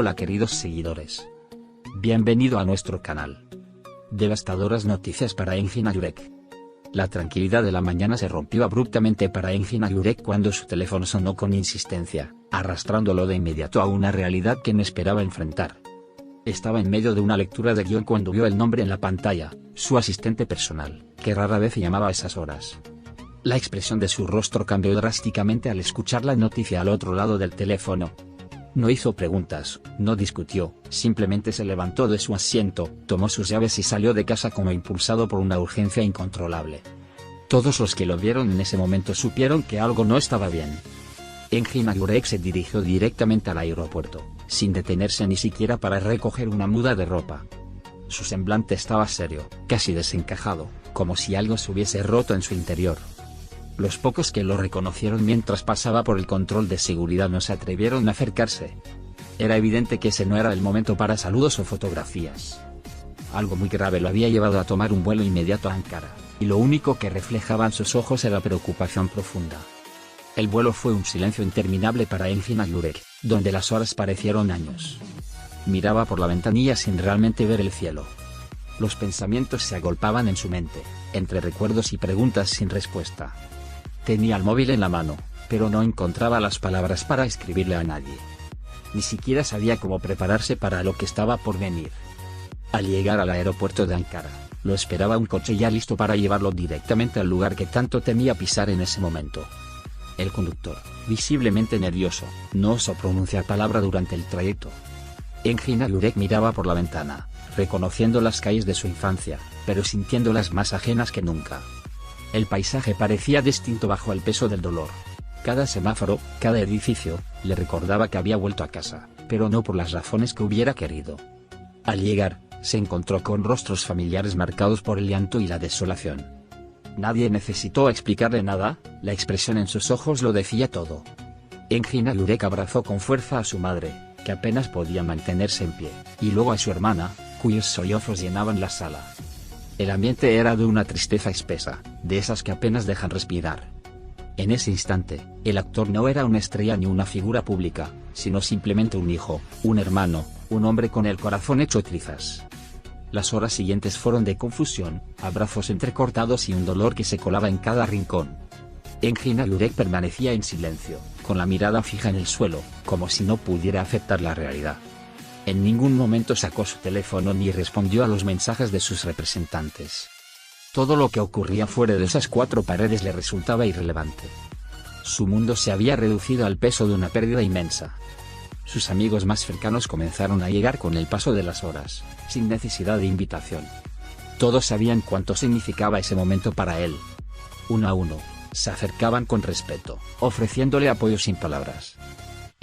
Hola queridos seguidores. Bienvenido a nuestro canal. Devastadoras noticias para Engin Agyurek. La tranquilidad de la mañana se rompió abruptamente para Engin Agyurek cuando su teléfono sonó con insistencia, arrastrándolo de inmediato a una realidad que no esperaba enfrentar. Estaba en medio de una lectura de guión cuando vio el nombre en la pantalla, su asistente personal, que rara vez llamaba a esas horas. La expresión de su rostro cambió drásticamente al escuchar la noticia al otro lado del teléfono. No hizo preguntas, no discutió, simplemente se levantó de su asiento, tomó sus llaves y salió de casa como impulsado por una urgencia incontrolable. Todos los que lo vieron en ese momento supieron que algo no estaba bien. Engin Agyurek se dirigió directamente al aeropuerto, sin detenerse ni siquiera para recoger una muda de ropa. Su semblante estaba serio, casi desencajado, como si algo se hubiese roto en su interior. Los pocos que lo reconocieron mientras pasaba por el control de seguridad no se atrevieron a acercarse. Era evidente que ese no era el momento para saludos o fotografías. Algo muy grave lo había llevado a tomar un vuelo inmediato a Ankara, y lo único que reflejaban sus ojos era preocupación profunda. El vuelo fue un silencio interminable para Engin Agyurek, donde las horas parecieron años. Miraba por la ventanilla sin realmente ver el cielo. Los pensamientos se agolpaban en su mente, entre recuerdos y preguntas sin respuesta. Tenía el móvil en la mano, pero no encontraba las palabras para escribirle a nadie. Ni siquiera sabía cómo prepararse para lo que estaba por venir. Al llegar al aeropuerto de Ankara, lo esperaba un coche ya listo para llevarlo directamente al lugar que tanto temía pisar en ese momento. El conductor, visiblemente nervioso, no osó pronunciar palabra durante el trayecto. Engin Agyurek miraba por la ventana, reconociendo las calles de su infancia, pero sintiéndolas más ajenas que nunca. El paisaje parecía distinto bajo el peso del dolor. Cada semáforo, cada edificio, le recordaba que había vuelto a casa, pero no por las razones que hubiera querido. Al llegar, se encontró con rostros familiares marcados por el llanto y la desolación. Nadie necesitó explicarle nada, la expresión en sus ojos lo decía todo. Engin Agyurek abrazó con fuerza a su madre, que apenas podía mantenerse en pie, y luego a su hermana, cuyos sollozos llenaban la sala. El ambiente era de una tristeza espesa, de esas que apenas dejan respirar. En ese instante, el actor no era una estrella ni una figura pública, sino simplemente un hijo, un hermano, un hombre con el corazón hecho trizas. Las horas siguientes fueron de confusión, abrazos entrecortados y un dolor que se colaba en cada rincón. Engin Agyurek permanecía en silencio, con la mirada fija en el suelo, como si no pudiera aceptar la realidad. En ningún momento sacó su teléfono ni respondió a los mensajes de sus representantes. Todo lo que ocurría fuera de esas cuatro paredes le resultaba irrelevante. Su mundo se había reducido al peso de una pérdida inmensa. Sus amigos más cercanos comenzaron a llegar con el paso de las horas, sin necesidad de invitación. Todos sabían cuánto significaba ese momento para él. Uno a uno, se acercaban con respeto, ofreciéndole apoyo sin palabras.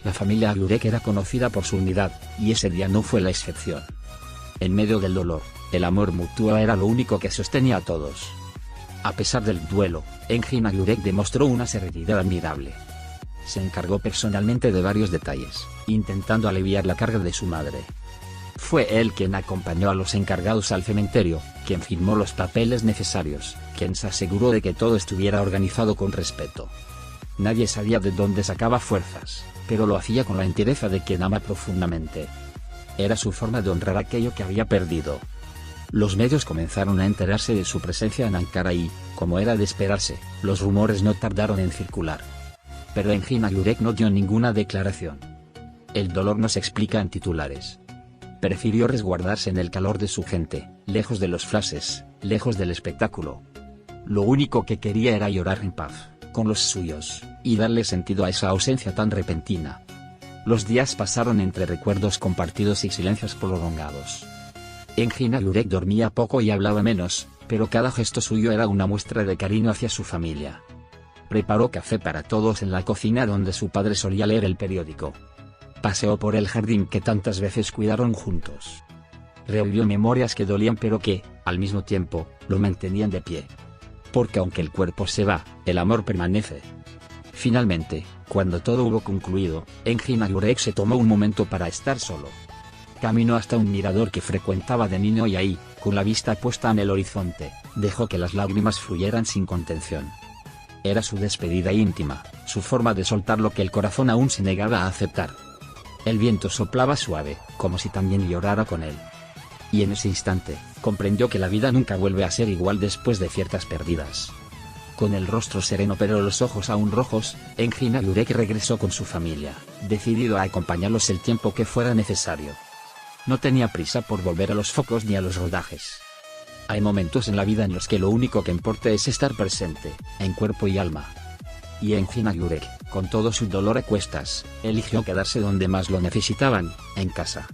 La familia Agyurek era conocida por su unidad, y ese día no fue la excepción. En medio del dolor, el amor mutuo era lo único que sostenía a todos. A pesar del duelo, Engin Agyurek demostró una serenidad admirable. Se encargó personalmente de varios detalles, intentando aliviar la carga de su madre. Fue él quien acompañó a los encargados al cementerio, quien firmó los papeles necesarios, quien se aseguró de que todo estuviera organizado con respeto. Nadie sabía de dónde sacaba fuerzas, pero lo hacía con la entereza de quien ama profundamente. Era su forma de honrar aquello que había perdido. Los medios comenzaron a enterarse de su presencia en Ankara y, como era de esperarse, los rumores no tardaron en circular. Pero Engin Agyurek no dio ninguna declaración. El dolor no se explica en titulares. Prefirió resguardarse en el calor de su gente, lejos de los flashes, lejos del espectáculo. Lo único que quería era llorar en paz, con los suyos, y darle sentido a esa ausencia tan repentina. Los días pasaron entre recuerdos compartidos y silencios prolongados. Engin Agyurek dormía poco y hablaba menos, pero cada gesto suyo era una muestra de cariño hacia su familia. Preparó café para todos en la cocina donde su padre solía leer el periódico. Paseó por el jardín que tantas veces cuidaron juntos. Revivió memorias que dolían pero que, al mismo tiempo, lo mantenían de pie. Porque aunque el cuerpo se va, el amor permanece. Finalmente, cuando todo hubo concluido, Engin Agyurek se tomó un momento para estar solo. Caminó hasta un mirador que frecuentaba de niño y ahí, con la vista puesta en el horizonte, dejó que las lágrimas fluyeran sin contención. Era su despedida íntima, su forma de soltar lo que el corazón aún se negaba a aceptar. El viento soplaba suave, como si también llorara con él. Y en ese instante, comprendió que la vida nunca vuelve a ser igual después de ciertas pérdidas. Con el rostro sereno pero los ojos aún rojos, Engin Aurek regresó con su familia, decidido a acompañarlos el tiempo que fuera necesario. No tenía prisa por volver a los focos ni a los rodajes. Hay momentos en la vida en los que lo único que importa es estar presente, en cuerpo y alma. Y Engin Aurek, con todo su dolor a cuestas, eligió quedarse donde más lo necesitaban, en casa.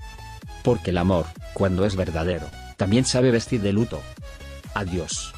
Porque el amor, cuando es verdadero, también sabe vestir de luto. Adiós.